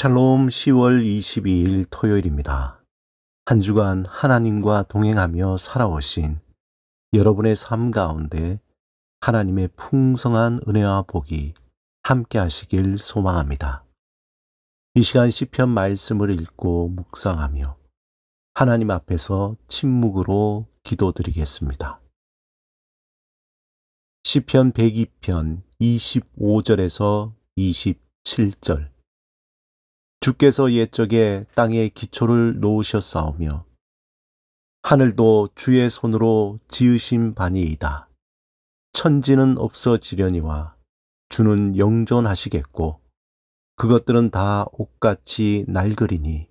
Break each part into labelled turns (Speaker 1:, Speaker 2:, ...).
Speaker 1: 샬롬 10월 22일 토요일입니다. 한 주간 하나님과 동행하며 살아오신 여러분의 삶 가운데 하나님의 풍성한 은혜와 복이 함께 하시길 소망합니다. 이 시간 시편 말씀을 읽고 묵상하며 하나님 앞에서 침묵으로 기도드리겠습니다. 시편 102편 25절에서 27절. 주께서 옛적에 땅에 기초를 놓으셨사오며 하늘도 주의 손으로 지으신 바니이다. 천지는 없어지려니와 주는 영존하시겠고 그것들은 다 옷같이 낡으리니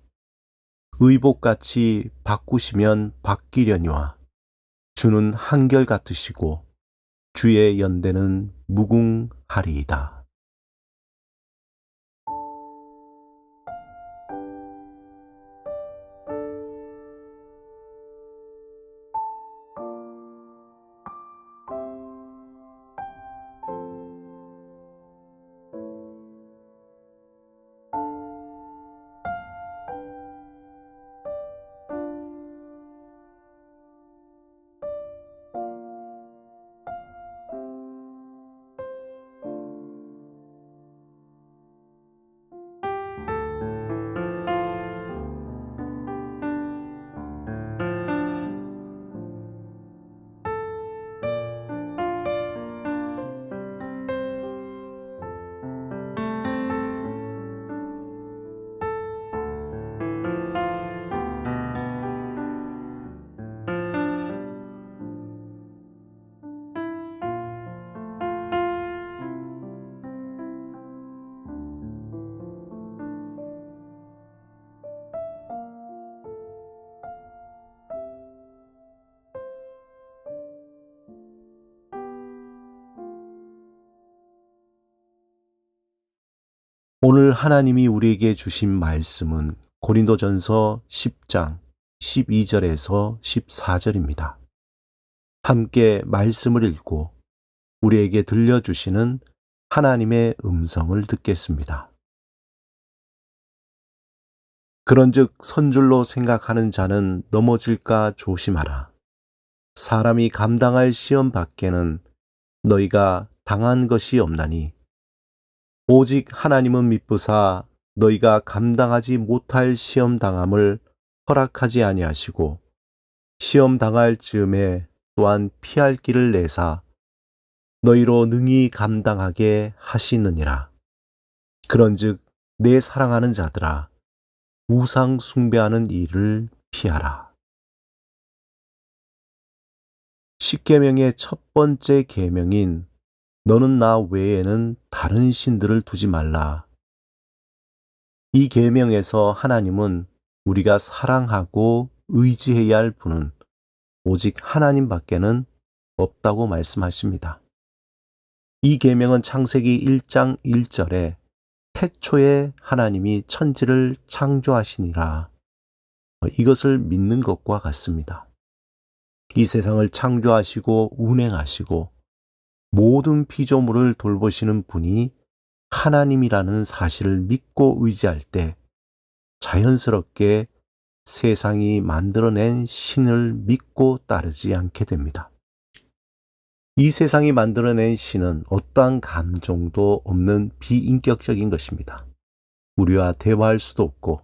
Speaker 1: 의복같이 바꾸시면 바뀌려니와 주는 한결같으시고 주의 연대는 무궁하리이다. 오늘 하나님이 우리에게 주신 말씀은 고린도전서 10장 12절에서 14절입니다. 함께 말씀을 읽고 우리에게 들려주시는 하나님의 음성을 듣겠습니다. 그런즉 선줄로 생각하는 자는 넘어질까 조심하라. 사람이 감당할 시험 밖에는 너희가 당한 것이 없나니 오직 하나님은 미쁘사 너희가 감당하지 못할 시험 당함을 허락하지 아니하시고 시험 당할 즈음에 또한 피할 길을 내사 너희로 능히 감당하게 하시느니라. 그런즉 내 사랑하는 자들아 우상 숭배하는 일을 피하라. 십계명의 첫 번째 계명인 너는 나 외에는 다른 신들을 두지 말라. 이 계명에서 하나님은 우리가 사랑하고 의지해야 할 분은 오직 하나님밖에는 없다고 말씀하십니다. 이 계명은 창세기 1장 1절에 태초에 하나님이 천지를 창조하시니라. 이것을 믿는 것과 같습니다. 이 세상을 창조하시고 운행하시고 모든 피조물을 돌보시는 분이 하나님이라는 사실을 믿고 의지할 때 자연스럽게 세상이 만들어낸 신을 믿고 따르지 않게 됩니다. 이 세상이 만들어낸 신은 어떠한 감정도 없는 비인격적인 것입니다. 우리와 대화할 수도 없고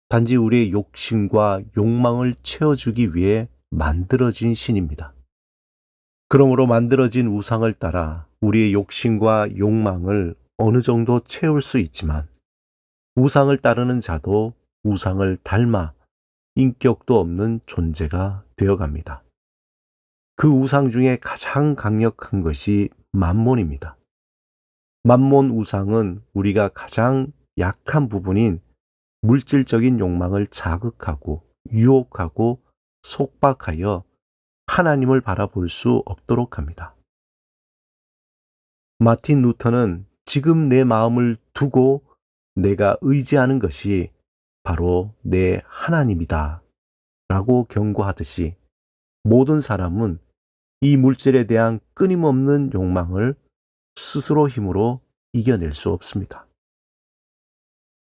Speaker 1: 단지 우리의 욕심과 욕망을 채워주기 위해 만들어진 신입니다. 그러므로 만들어진 우상을 따라 우리의 욕심과 욕망을 어느 정도 채울 수 있지만 우상을 따르는 자도 우상을 닮아 인격도 없는 존재가 되어갑니다. 그 우상 중에 가장 강력한 것이 만몬입니다. 만몬 우상은 우리가 가장 약한 부분인 물질적인 욕망을 자극하고 유혹하고 속박하여 하나님을 바라볼 수 없도록 합니다. 마틴 루터는 지금 내 마음을 두고 내가 의지하는 것이 바로 내 하나님이다 라고 경고하듯이 모든 사람은 이 물질에 대한 끊임없는 욕망을 스스로 힘으로 이겨낼 수 없습니다.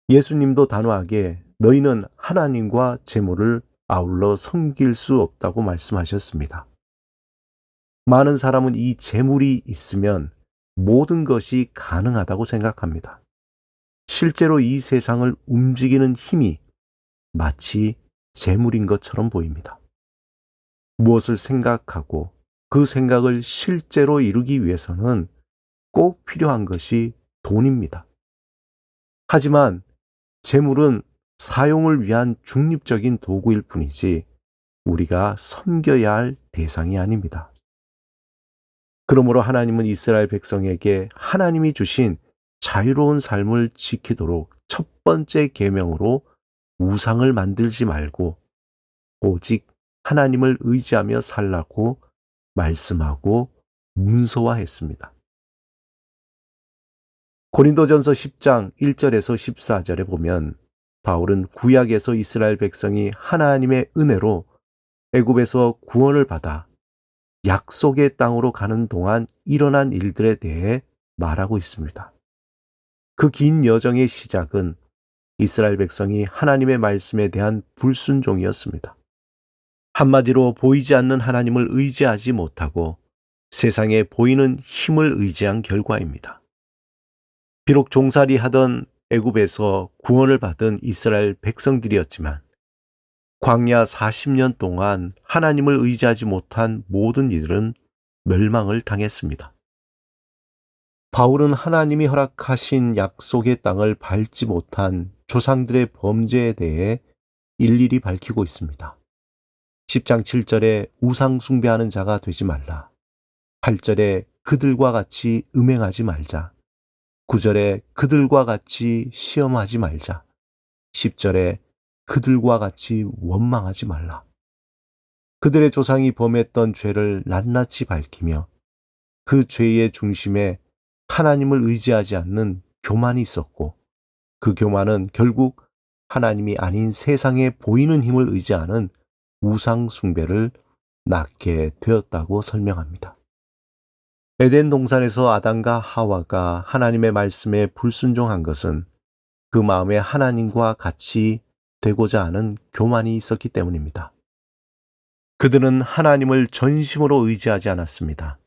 Speaker 1: 예수님도 단호하게 너희는 하나님과 재물을 아울러 섬길 수 없다고 말씀하셨습니다. 많은 사람은 이 재물이 있으면 모든 것이 가능하다고 생각합니다. 실제로 이 세상을 움직이는 힘이 마치 재물인 것처럼 보입니다. 무엇을 생각하고 그 생각을 실제로 이루기 위해서는 꼭 필요한 것이 돈입니다. 하지만 재물은 사용을 위한 중립적인 도구일 뿐이지 우리가 섬겨야 할 대상이 아닙니다. 그러므로 하나님은 이스라엘 백성에게 하나님이 주신 자유로운 삶을 지키도록 첫 번째 계명으로 우상을 만들지 말고 오직 하나님을 의지하며 살라고 말씀하고 문서화했습니다. 고린도전서 10장 1절에서 14절에 보면 바울은 구약에서 이스라엘 백성이 하나님의 은혜로 애굽에서 구원을 받아 약속의 땅으로 가는 동안 일어난 일들에 대해 말하고 있습니다. 그 긴 여정의 시작은 이스라엘 백성이 하나님의 말씀에 대한 불순종이었습니다. 한마디로 보이지 않는 하나님을 의지하지 못하고 세상에 보이는 힘을 의지한 결과입니다. 비록 종살이 하던 애굽에서 구원을 받은 이스라엘 백성들이었지만 광야 40년 동안 하나님을 의지하지 못한 모든 이들은 멸망을 당했습니다. 바울은 하나님이 허락하신 약속의 땅을 밟지 못한 조상들의 범죄에 대해 일일이 밝히고 있습니다. 10장 7절에 우상 숭배하는 자가 되지 말라. 8절에 그들과 같이 음행하지 말자. 9절에 그들과 같이 시험하지 말자. 10절에 그들과 같이 원망하지 말라. 그들의 조상이 범했던 죄를 낱낱이 밝히며 그 죄의 중심에 하나님을 의지하지 않는 교만이 있었고 그 교만은 결국 하나님이 아닌 세상에 보이는 힘을 의지하는 우상 숭배를 낳게 되었다고 설명합니다. 에덴 동산에서 아담과 하와가 하나님의 말씀에 불순종한 것은 그 마음에 하나님과 같이 되고자 하는 교만이 있었기 때문입니다. 그들은 하나님을 전심으로 의지하지 않았습니다.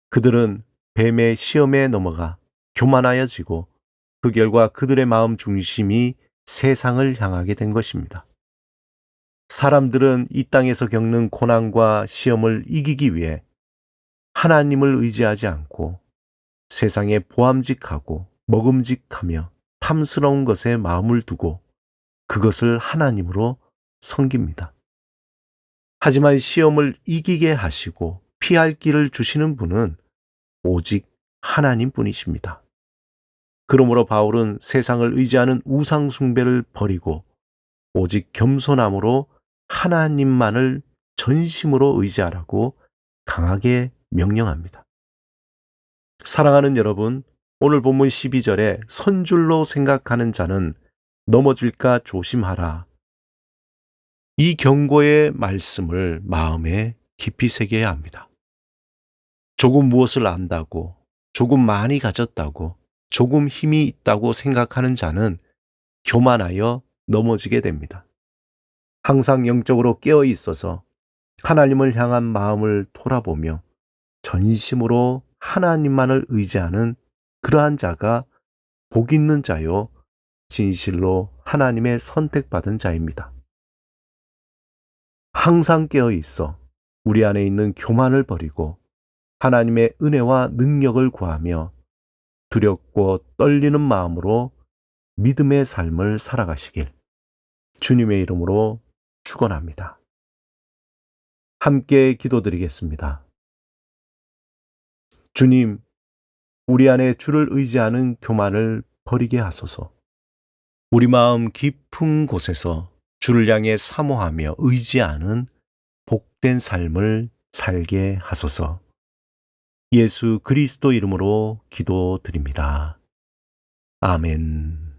Speaker 1: 그들은 뱀의 시험에 넘어가 교만하여지고 그 결과 그들의 마음 중심이 세상을 향하게 된 것입니다. 사람들은 이 땅에서 겪는 고난과 시험을 이기기 위해 하나님을 의지하지 않고 세상에 보암직하고 먹음직하며 탐스러운 것에 마음을 두고 그것을 하나님으로 섬깁니다. 하지만 시험을 이기게 하시고 피할 길을 주시는 분은 오직 하나님뿐이십니다. 그러므로 바울은 세상을 의지하는 우상 숭배를 버리고 오직 겸손함으로 하나님만을 전심으로 의지하라고 강하게 명령합니다. 사랑하는 여러분, 오늘 본문 12절에 선줄로 생각하는 자는 넘어질까 조심하라. 이 경고의 말씀을 마음에 깊이 새겨야 합니다. 조금 무엇을 안다고, 조금 많이 가졌다고, 조금 힘이 있다고 생각하는 자는 교만하여 넘어지게 됩니다. 항상 영적으로 깨어 있어서 하나님을 향한 마음을 돌아보며 전심으로 하나님만을 의지하는 그러한 자가 복 있는 자요, 진실로 하나님의 선택받은 자입니다. 항상 깨어 있어 우리 안에 있는 교만을 버리고 하나님의 은혜와 능력을 구하며 두렵고 떨리는 마음으로 믿음의 삶을 살아가시길 주님의 이름으로 축원합니다. 함께 기도드리겠습니다. 주님, 우리 안에 주를 의지하는 교만을 버리게 하소서. 우리 마음 깊은 곳에서 주를 향해 사모하며 의지하는 복된 삶을 살게 하소서. 예수 그리스도 이름으로 기도드립니다. 아멘.